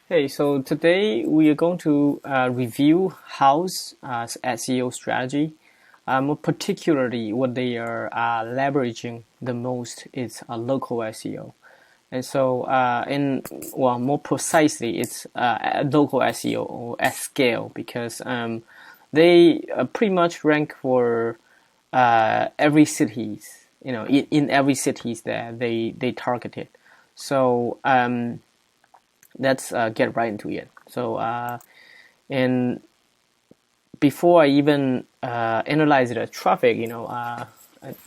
Hey, so today we are going to review Houzz SEO strategy. More particularly, what they are leveraging the most is local SEO, and so more precisely, it's local SEO or at scale because they pretty much rank for every cities, in every cities that they targeted. So let's get right into it. So, and before I even analyze the traffic, a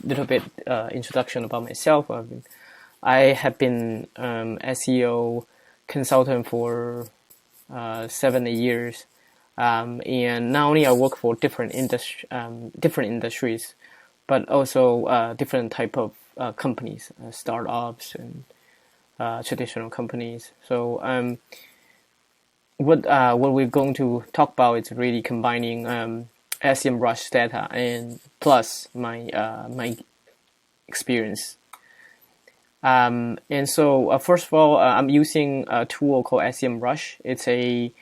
little bit introduction about myself. I have been SEO consultant for 7 years, and not only I work for different industries, but also different type of companies, startups and traditional companies. So what we're going to talk about is really combining SEMrush data and plus my experience. And so first of all, I'm using a tool called SEMrush. It's a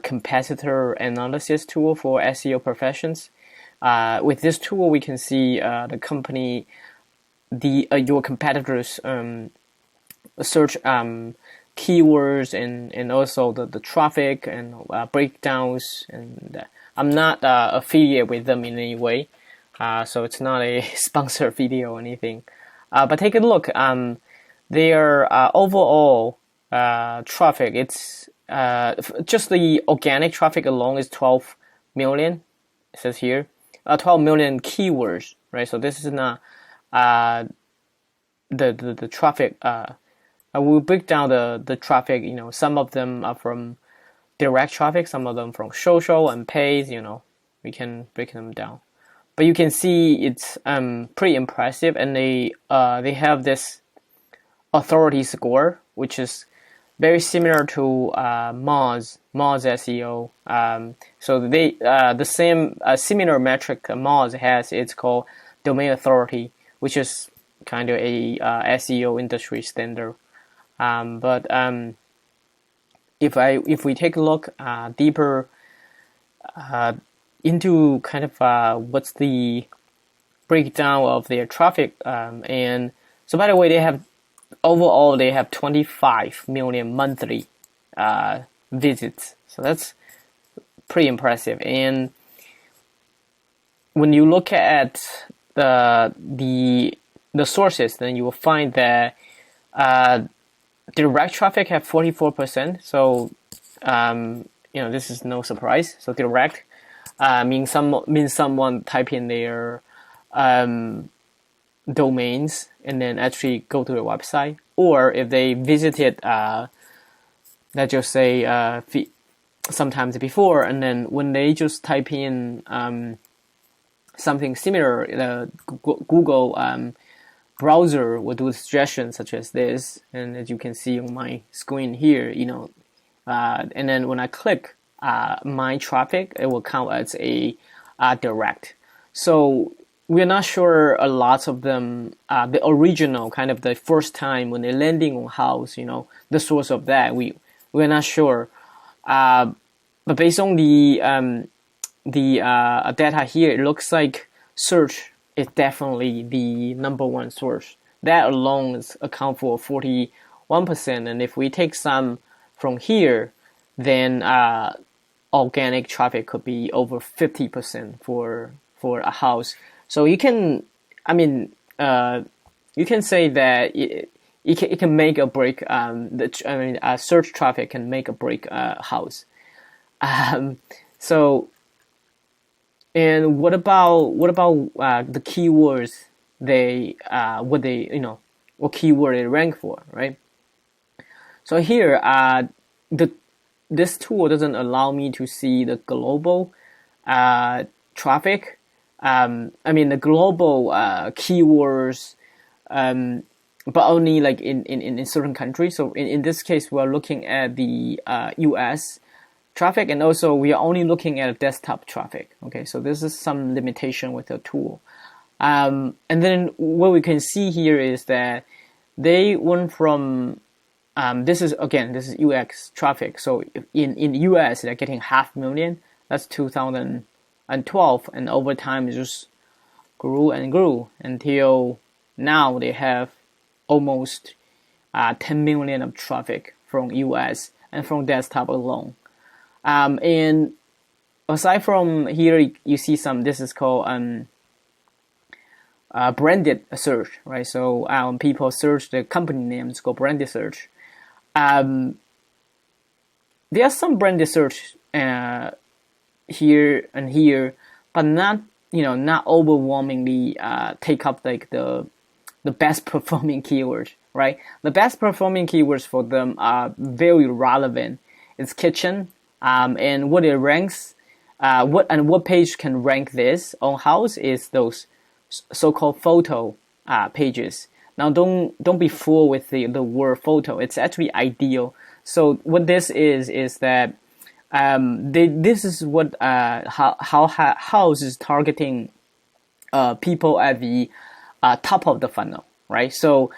competitor analysis tool for SEO professions. With this tool, we can see the company, your competitors' search keywords and also the traffic and breakdowns. And I'm not affiliated with them in any way, so it's not a sponsored video or anything. But take a look. Their overall traffic, it's just the organic traffic alone is 12 million. It says here 12 million keywords, right? So this is not the traffic. I will break down the traffic. Some of them are from direct traffic, some of them from social and paid. We can break them down. But you can see it's pretty impressive, and they have this authority score, which is very similar to Moz SEO. So they the same similar metric Moz has. It's called domain authority, which is kind of a SEO industry standard. But if we take a look deeper into kind of what's the breakdown of their traffic, and so by the way, overall they have 25 million monthly visits. So that's pretty impressive. And when you look at the sources, then you will find that direct traffic have 44%. So this is no surprise. So direct means someone type in their domains and then actually go to their website, or if they visited let's just say sometimes before, and then when they just type in something similar, Google browser will do suggestions such as this, and as you can see on my screen here, and then when I click my traffic, it will count as a direct. So we're not sure a lot of them, the original kind of the first time when they're landing on Houzz, the source of that, we're not sure. But based on the data here, it looks like search is definitely the number one source. That alone is account for 41%, and if we take some from here, then organic traffic could be over 50% for a Houzz. So you can, you can say that it can make or break. Search traffic can make or break Houzz. So. And what about the keywords what keyword they rank for, right? So here, this tool doesn't allow me to see the global traffic. The global keywords, but only like in certain countries. So in this case, we're looking at the US traffic, and also we are only looking at desktop traffic. Okay, so this is some limitation with the tool. And then what we can see here is that they went from this is UX traffic. So in US they're getting 500,000. That's 2012, and over time it just grew and grew until now they have almost 10 million of traffic from US and from desktop alone. And aside from here, you see this is called branded search, right? So people search the company name, it's called branded search. There are some branded search here and here, but not overwhelmingly take up like the best performing keywords, right? The best performing keywords for them are very relevant. It's kitchen, and what it ranks, what page can rank this on Houzz is those so-called photo pages. Now don't be fooled with the word photo. It's actually ideal. So what this is that this is what how Houzz is targeting people at the top of the funnel, right? So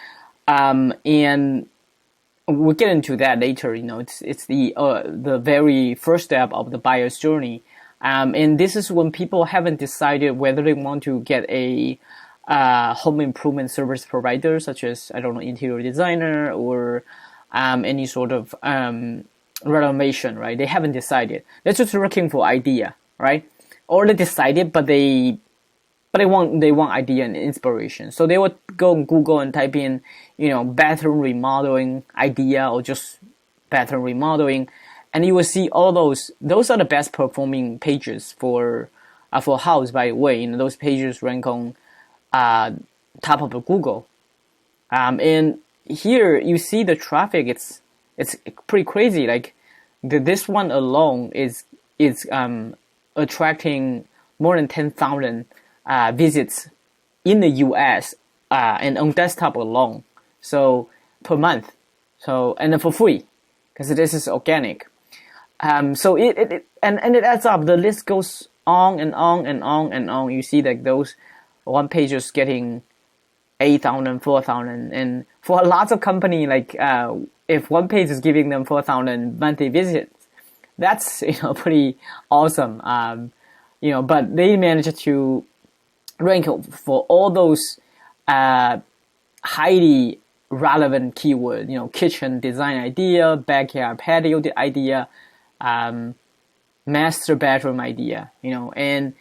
and we'll get into that later. It's the very first step of the buyer's journey, and this is when people haven't decided whether they want to get a home improvement service provider, such as interior designer or any sort of renovation, right? They haven't decided. They're just looking for idea, right? Or they decided, but they want idea and inspiration. So they would go on Google and type in, bathroom remodeling idea or just bathroom remodeling, and you will see all those. Those are the best performing pages for Houzz, by the way. Those pages rank on top of Google. And here you see the traffic. It's pretty crazy. Like this one alone is attracting more than 10,000 visits in the US and on desktop alone. So per month. So and for free, because this is organic. So it adds up. The list goes on and on and on and on. You see that those one page is getting 8,000, 4,000, and for lots of company, like if one page is giving them 4,000 monthly visits, that's pretty awesome. But they managed to rank for all those highly relevant keyword, kitchen design idea, backyard patio idea, master bedroom idea, and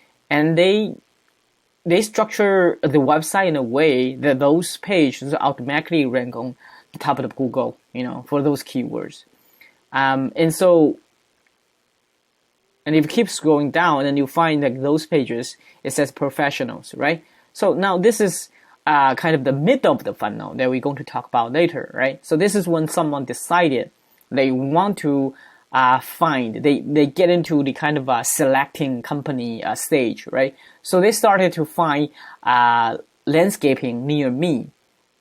they structure the website in a way that those pages automatically rank on the top of Google, for those keywords. And if it keeps going down, then you find that those pages, it says professionals, right? So now this is kind of the middle of the funnel that we're going to talk about later, right? So this is when someone decided they want to they get into the kind of selecting company stage, right? So they started to find landscaping near me.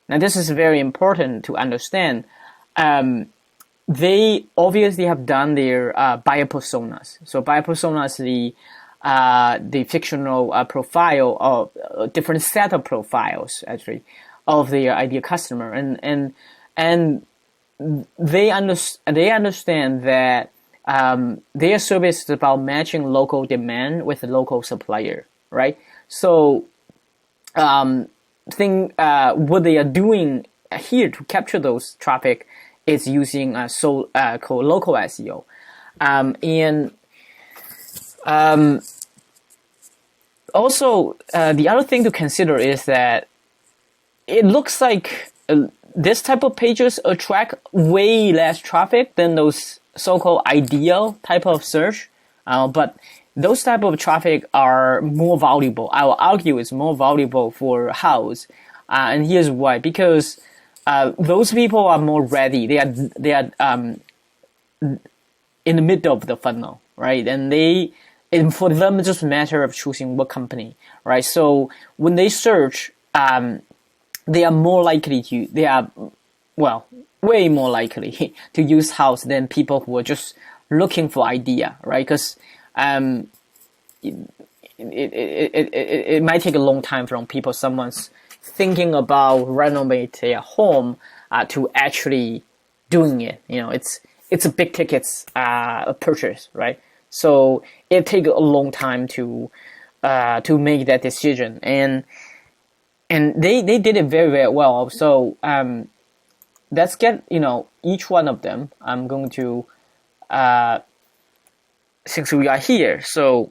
Now this is very important to understand. They obviously have done their buyer personas. So buyer persona is the fictional profile of a different set of profiles actually of their ideal customer, and they understand that their service is about matching local demand with a local supplier, right? So what they are doing here to capture those traffic is using called local SEO, also the other thing to consider is that it looks like this type of pages attract way less traffic than those so-called ideal type of search, but those type of traffic are more valuable. I will argue it's more valuable for Houzz, and here's why. Because those people are more ready. They are in the middle of the funnel, right? And for them, it's just a matter of choosing what company, right? So when they search, they are more likely to, way more likely to use Houzz than people who are just looking for idea, right? Because it might take a long time from someone's thinking about renovate their home to actually doing it. It's a big ticket purchase, right? So it takes a long time to make that decision, and they did it very, very well. So let's get each one of them. I'm going to since we are here, so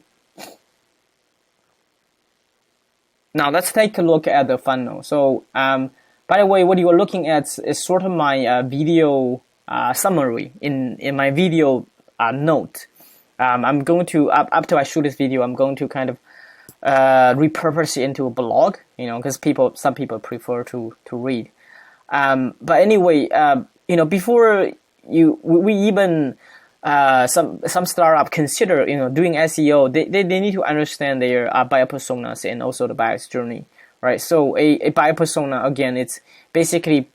now let's take a look at the funnel. So by the way, what you are looking at is sort of my video summary in my video note. I'm going to after I shoot this video, I'm going to kind of repurpose it into a blog, because some people prefer to read. But anyway, before we even some startup consider doing SEO, they need to understand their buyer personas and also the buyer's journey, right? So a buyer persona, again, it's basically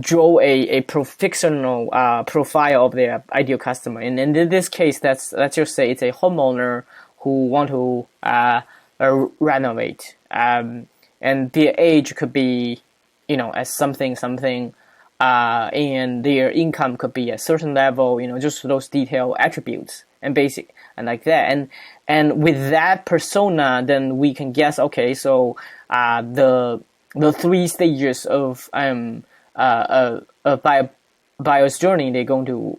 draw a fictional profile of their ideal customer, and in this case, let's just say it's a homeowner who want to renovate, and their age could be as something, and their income could be a certain level, just those detailed attributes and basic and like that, and with that persona, then we can guess, okay, so the 3 stages of buyer's journey they're going to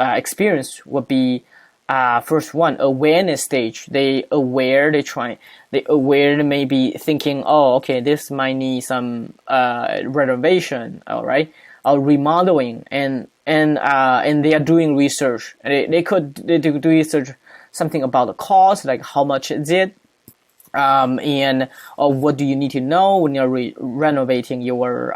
experience would be first one, awareness stage. They maybe thinking, oh, okay, this might need some renovation, all right, or remodeling, and they are doing research. They do research something about the cost, like how much is it, and what do you need to know when you're renovating your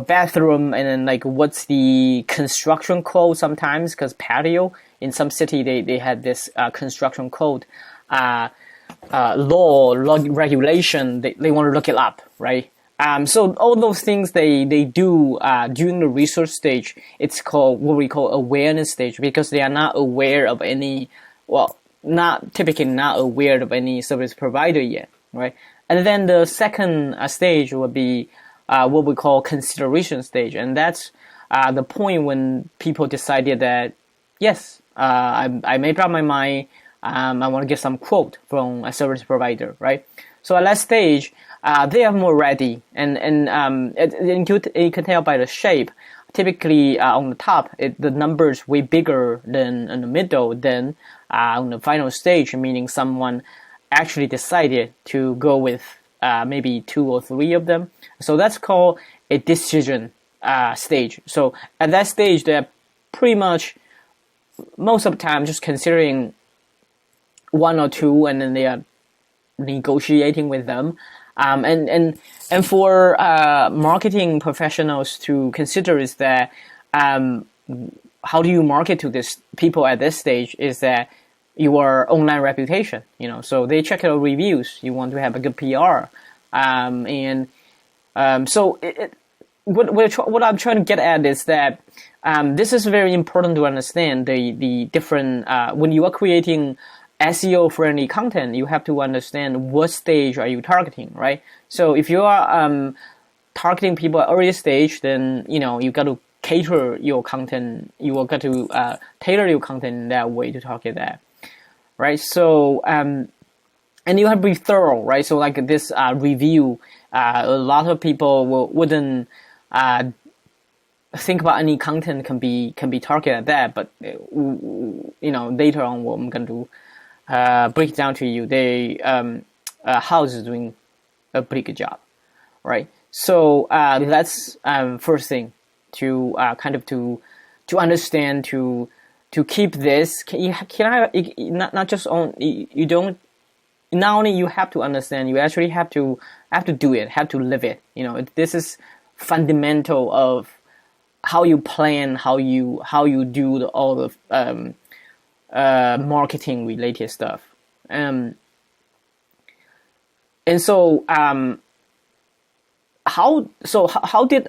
bathroom, and then like what's the construction code sometimes, because patio in some city they had this construction code law regulation, they want to look it up, right? So all those things they do during the research stage. It's called what we call awareness stage, because they are not aware of any, typically not aware of any service provider yet, right? And then the second stage would be what we call consideration stage, and that's the point when people decided that yes, I made up my mind. I want to get some quote from a service provider, right? So at that stage, they are more ready, and you can tell by the shape. Typically, on the top, the number is way bigger than in the middle than on the final stage, meaning someone actually decided to go with maybe 2 or 3 of them. So that's called a decision stage. So at that stage, they're pretty much most of the time just considering 1 or 2, and then they are negotiating with them. And for marketing professionals to consider is that how do you market to this people at this stage is that your online reputation, so they check out reviews. You want to have a good PR, so what I'm trying to get at is that this is very important to understand the different when you are creating SEO friendly content, you have to understand what stage are you targeting, right? So if you are targeting people at early stage, then you got to cater your content. You got to tailor your content in that way to target that, right? So and you have to be thorough, right? So like this review, a lot of people wouldn't think about any content can be targeted at that, but later on what I'm going to break down to you, Houzz is doing a pretty good job, right? So that's first thing to kind of to understand, to keep this. Not just on you don't. Not only you have to understand, you actually have to do it, have to live it. This is fundamental of how you plan, how you do all the marketing related stuff, and so how did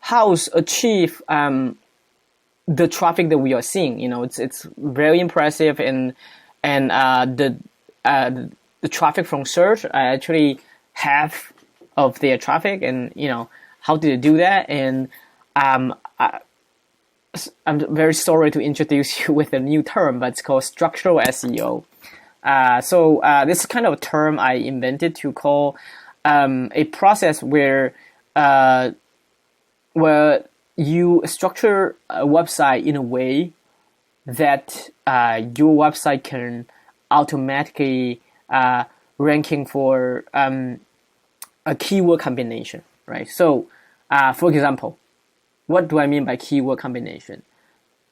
Houzz achieve the traffic that we are seeing? It's very impressive, and the traffic from search are actually half of their traffic, and how did they do that? And I'm very sorry to introduce you with a new term, but it's called structural SEO. This is kind of a term I invented to call a process where you structure a website in a way that your website can automatically ranking for a keyword combination, right? So, for example, what do I mean by keyword combination?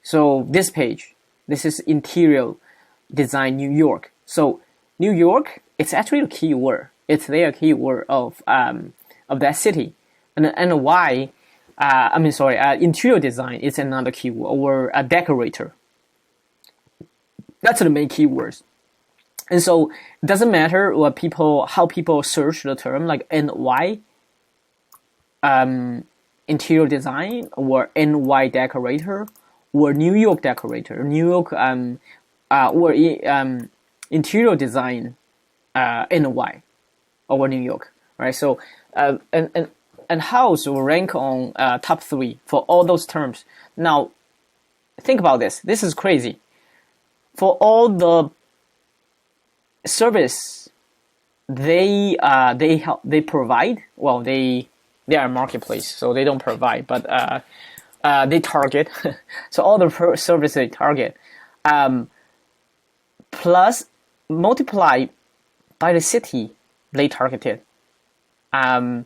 So this page, this is interior design New York. So New York, it's actually a keyword. It's their keyword of that city, and why? Interior design is another keyword, or a decorator. That's the main keywords. And so it doesn't matter how people search the term, like NY interior design, or NY decorator, or New York decorator, New York interior design NY over New York, right? So and Houzz will rank on top 3 for all those terms. Now, think about this. This is crazy. For all the service they provide, well, they are a marketplace, so they don't provide, but they target. So all the service they target, plus multiply by the city they targeted, and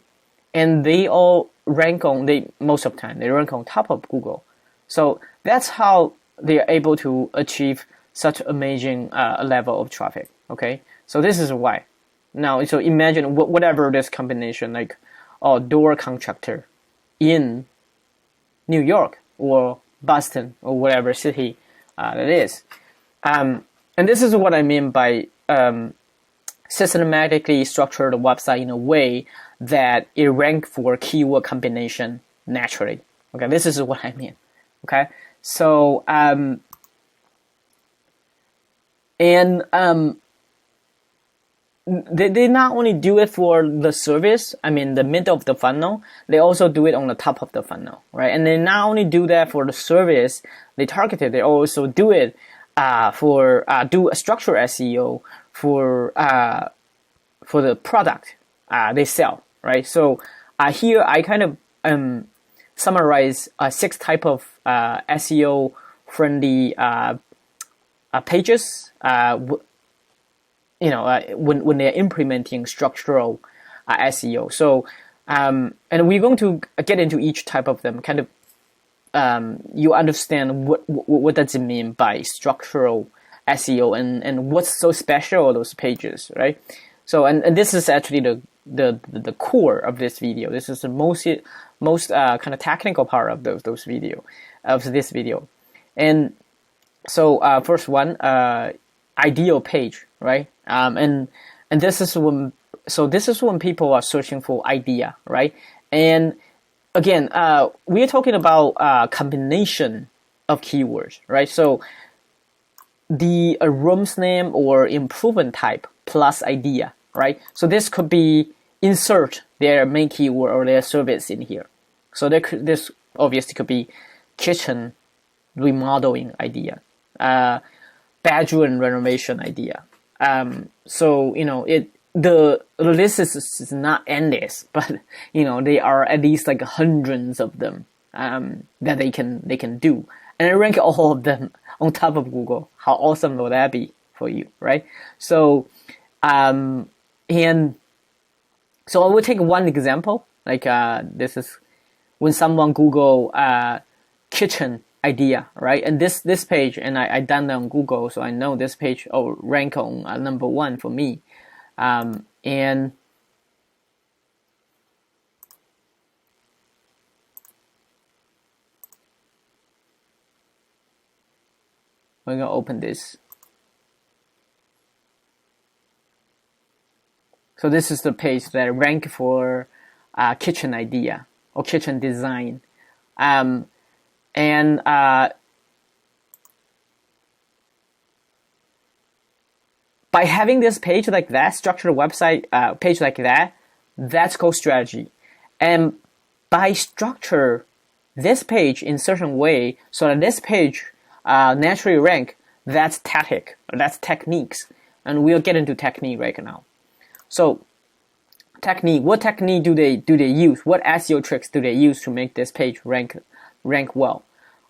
they all rank on most of the time they rank on top of Google. So that's how they are able to achieve such amazing level of traffic. Okay, so this is why. Now, so imagine whatever this combination, like door contractor in New York or Boston or whatever city that is. And this is what I mean by systematically structure the website in a way that it rank for keyword combination naturally. Okay, this is what I mean. Okay, so they not only do it for the service, I mean the middle of the funnel, they also do it on the top of the funnel, right? And they not only do that for the service they targeted, they also do it do a structural SEO for the product they sell, right? So here I kind of summarize 6 type of SEO friendly pages. When they're implementing structural SEO. So, and we're going to get into each type of them. Kind of, you understand what does it mean by structural SEO, and what's so special of those pages, right? So, and this is actually the core of this video. This is the most kind of technical part of this video. And so, first one, ideal page, right? And this is when people are searching for idea, right? And again, we're talking about combination of keywords, right? So the room's name or improvement type plus idea, right? So this could be insert their main keyword or their service in here. So this obviously could be kitchen remodeling idea, bedroom renovation idea. So the list is not endless, but they are at least like hundreds of them that they can do, and I rank all of them on top of Google. How awesome will that be for you, right? So and so I will take one example. Like this is when someone Google kitchen idea, right? And this page, and I done that on Google, so I know this page rank on number 1 for me. And we're gonna open this. So this is the page that rank for kitchen idea or kitchen design. And by having this page like that, structured website page like that, that's called strategy. And by structure this page in certain way so that this page naturally rank, that's tactic, that's techniques, and we'll get into technique right now. So technique, what technique do they use? What SEO tricks do they use to make this page rank well?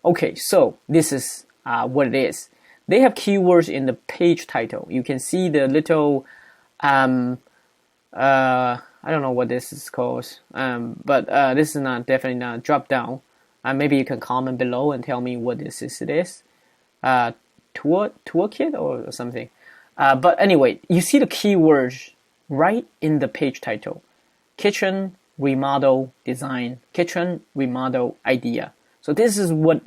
Okay, so this is what it is. They have keywords in the page title. You can see the little I don't know what this is called, but this is definitely not drop down. Maybe you can comment below and tell me what this is. It is toolkit or something. But anyway, you see the keywords right in the page title: kitchen, remodel, design, kitchen, remodel, idea. So this is what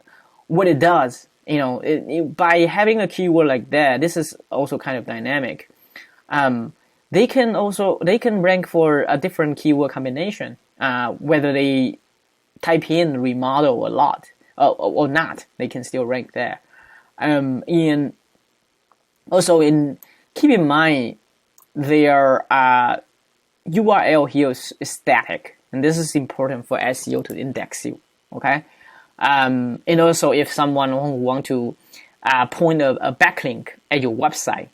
it does. You know, by having a keyword like that, this is also kind of dynamic. They can rank for a different keyword combination, whether they type in remodel a lot or not, they can still rank there. And also keep in mind their URL here is static, and this is important for SEO to index you. Okay, and also if someone want to point a backlink at your website,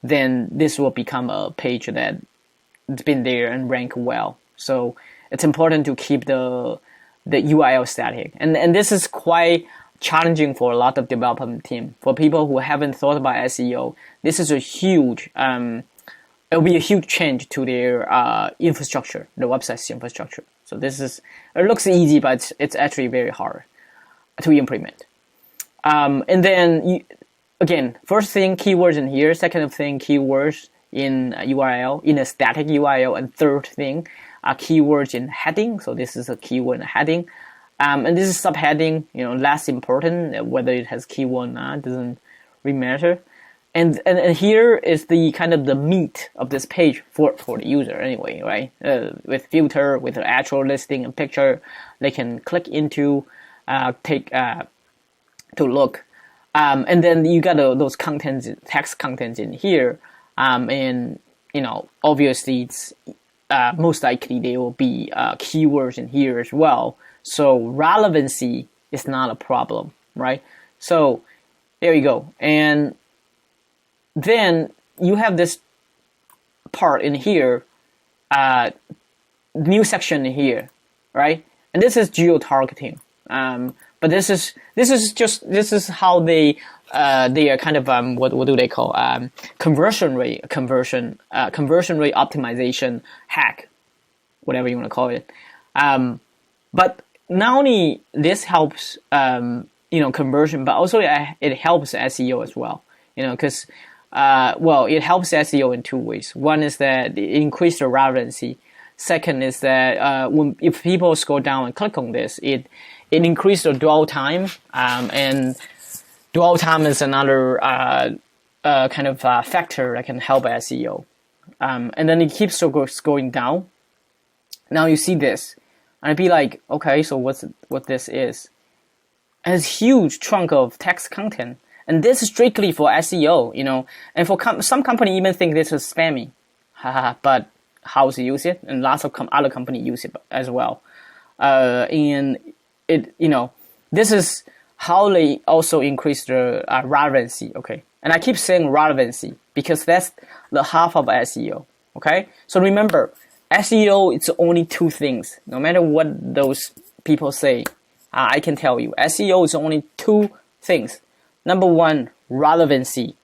then this will become a page that's been there and rank well. So it's important to keep the URL static, and this is quite challenging for a lot of development team. For people who haven't thought about SEO, this is a huge it'll be a huge change to their infrastructure, the website's infrastructure. So it looks easy, but it's actually very hard to implement. And then again, first thing, keywords in here. Second thing, keywords in URL, in a static URL. And third thing, keywords in heading. So this is a keyword in heading. And this is subheading, less important. Whether it has keyword or not doesn't really matter. And here is the kind of the meat of this page for the user anyway, right? With filter, with the actual listing and picture, they can click into, to look. And then you got those contents, text contents in here. And, obviously it's, most likely there will be keywords in here as well. So relevancy is not a problem, right? So there you go. And then you have this part in here, new section in here, right? And this is geo-targeting. But this is how they are kind of what do they call conversion rate optimization hack, whatever you want to call it. But not only this helps conversion, but also it helps SEO as well. Because it helps SEO in two ways. One is that it increases the relevancy. Second is that if people scroll down and click on this, it increases the dwell time, and dwell time is another kind of factor that can help SEO. And then it keeps going down. Now you see this, and I'd be like, okay, so what this is? And it's a huge chunk of text content, and this is strictly for SEO, and for some company even think this is spammy, but Houzz use it, and lots of other companies use it as well. And it, this is how they also increase the relevancy. Okay, and I keep saying relevancy because that's the half of SEO. Okay, so remember, SEO it's only two things. No matter what those people say, I can tell you, SEO is only two things. Number one, relevancy.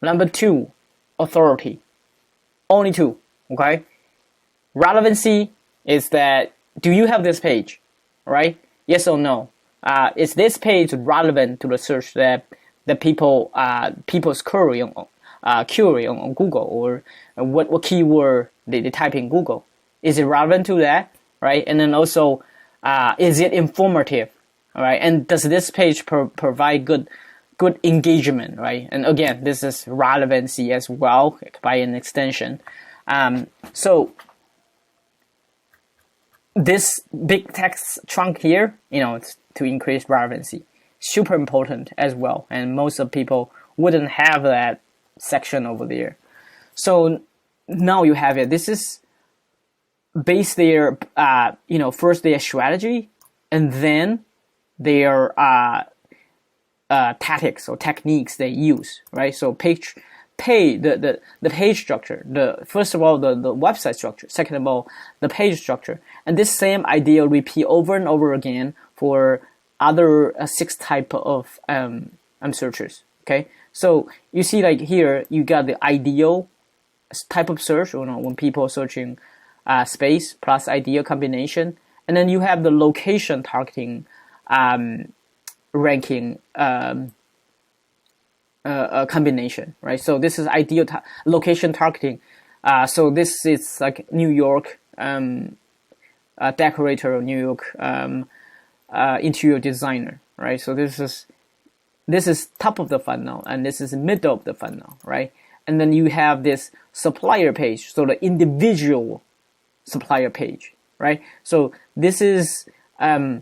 Number two, authority. Only two. Okay, relevancy is that do you have this page, right? Yes or no? Is this page relevant to the search that the people's query on Google, or what keyword they type in Google? Is it relevant to that, right? And then also, is it informative, all right? And does this page provide good engagement, right? And again, this is relevancy as well by an extension. So this big text chunk here, it's to increase relevancy. Super important as well. And most of people wouldn't have that section over there. So now you have it. This is base their first their strategy, and then their tactics or techniques they use, right? So the page structure, first of all the website structure, second of all the page structure, and this same idea repeat over and over again for other 6 type of searchers. Okay, so you see, like here you got the ideal type of search, when people are searching space plus ideal combination, and then you have the location targeting ranking combination, right? So this is ideal location targeting. So this is like New York decorator, New York interior designer, right? So this is top of the funnel, and this is middle of the funnel, right? And then you have this supplier page, so the individual supplier page, right? So this is right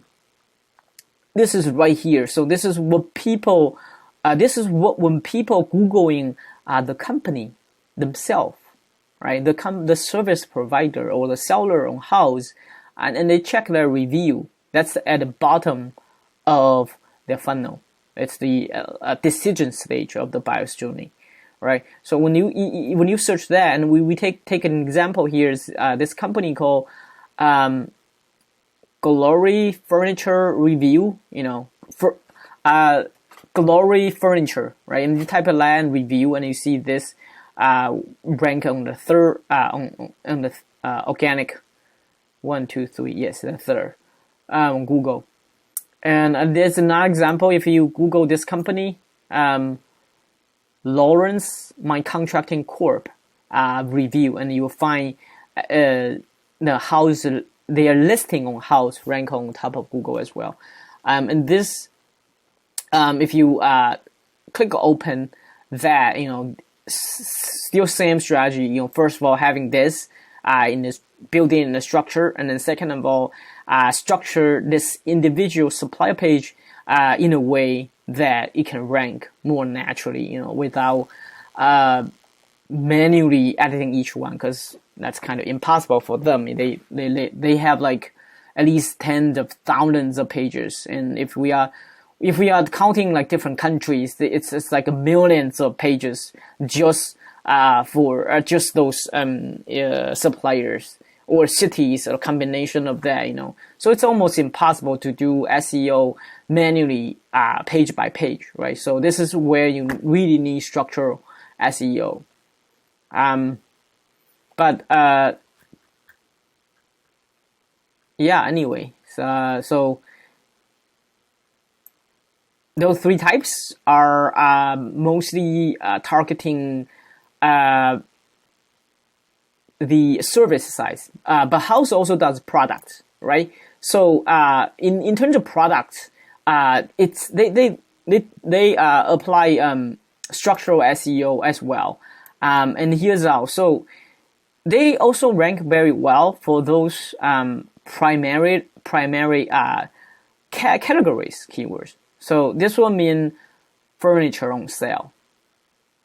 here. So this is what people, when people Googling the company themselves, right? The service provider or the seller on Houzz, and they check their review. That's at the bottom of their funnel. It's the decision stage of the buyer's journey, right? So when you search that, and we take an example here, is this company called Glory Furniture Review, Glory Furniture, right? And you type a land review, and you see this rank on the third on the organic 1, 2, 3, yes, the third on Google. And there's another example. If you Google this company, Lawrence My Contracting Corp review, and you will find the Houzz, their listing on Houzz rank on top of Google as well. And this, if you click open that, still same strategy. First of all, having this in this building in the structure, and then second of all, structure this individual supplier page in a way that it can rank more naturally, without manually editing each one, because that's kind of impossible for them. They have like at least tens of thousands of pages, and if we are counting like different countries, it's like millions of pages just for just those suppliers or cities, or a combination of that, So it's almost impossible to do SEO manually, page by page, right? So this is where you really need structural SEO. Anyway, so those 3 types are mostly targeting the service size, but Houzz also does products, right? So in terms of products, it's they apply structural SEO as well, and here's how. So they also rank very well for those primary categories keywords. So this will mean furniture on sale.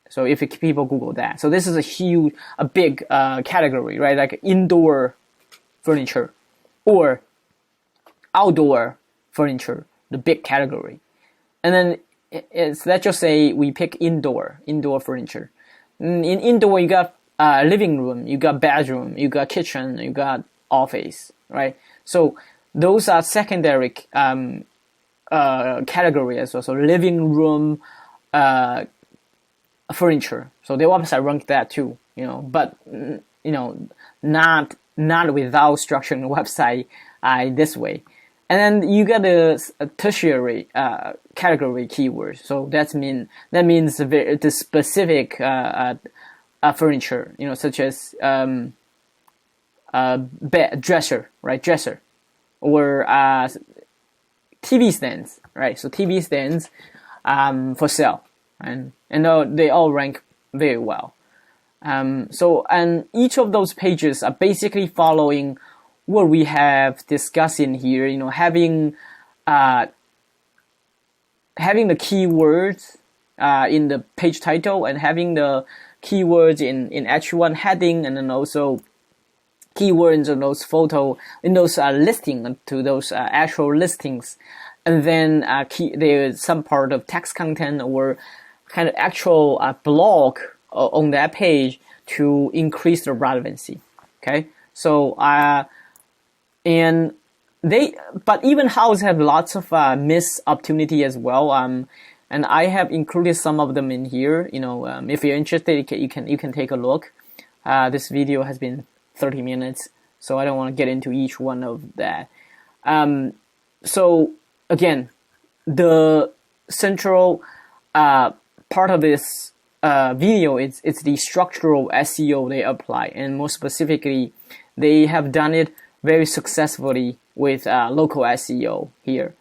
So if people Google that, so this is a big category, right? Like indoor furniture or outdoor furniture, the big category. And then let's just say we pick indoor furniture. In indoor, you got living room, you got bedroom, you got kitchen, you got office, right? So those are secondary category as well. So living room furniture. So their website rank that too, but not without structuring the website this way. And then you got a tertiary category keywords. So that means the specific furniture, such as bed, dresser, right? Dresser, or TV stands, right? So TV stands for sale, and they all rank very well. And each of those pages are basically following what we have discussed in here. Having the keywords in the page title, and having the keywords in H1 heading, and then also keywords in those listing to those actual listings, and then there's some part of text content or kind of actual blog on that page to increase the relevancy. Okay, so but even Houzz have lots of missed opportunity as well. And I have included some of them in here. If you're interested, you can take a look. This video has been 30 minutes, so I don't want to get into each one of that. So again, the central part of this video it's the structural SEO they apply, and more specifically, they have done it very successfully with local SEO here,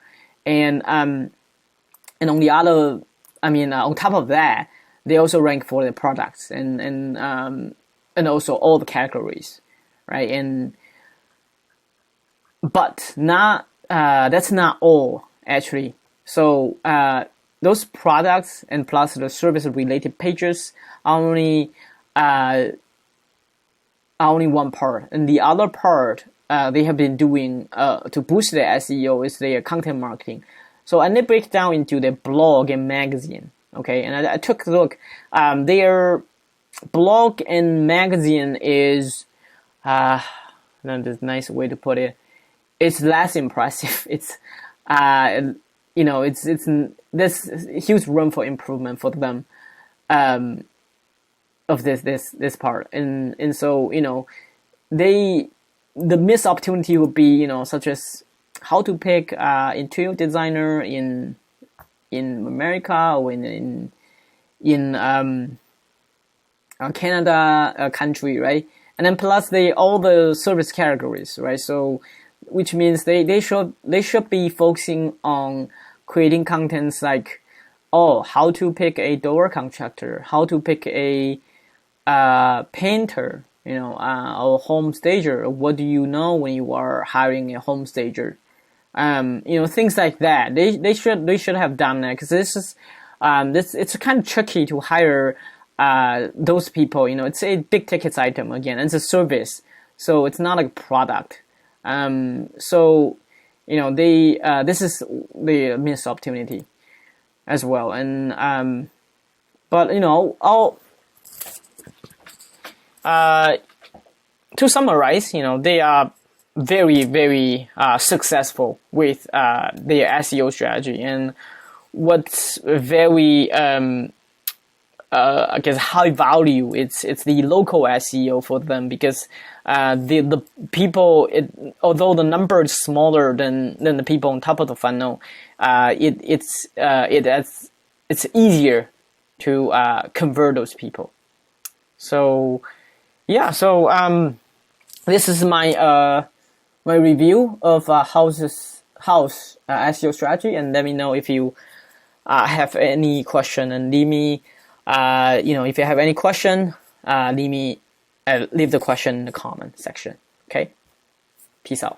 and on the other, on top of that, they also rank for the products and also all the categories, right? But that's not all actually. So those products and plus the service related pages are only one part, and the other part they have been doing to boost their SEO is their content marketing. So and they break down into their blog and magazine. Okay, and I took a look. Their blog and magazine is that's a nice way to put it. It's less impressive. It's there's huge room for improvement for them of this part, and so the missed opportunity would be such as how to pick interior designer in America or in Canada country, right? And then plus all the service categories, right? So which means they should be focusing on creating contents like how to pick a door contractor, how to pick a painter, or home stager. What do you know when you are hiring a home stager? Things like that. They should have done that, because this is it's kind of tricky to hire those people. It's a big ticket item again. It's a service, so it's not a product. So this is the missed opportunity as well. And but to summarize, they are very, very successful with their SEO strategy. And what's very I guess high value, it's the local SEO for them, because the people, although the number is smaller than the people on top of the funnel, it's easier to convert those people. So yeah, so this is my my review of Houzz SEO strategy, and let me know if you have any question, and leave me if you have any question, leave the question in the comment section. Okay, peace out.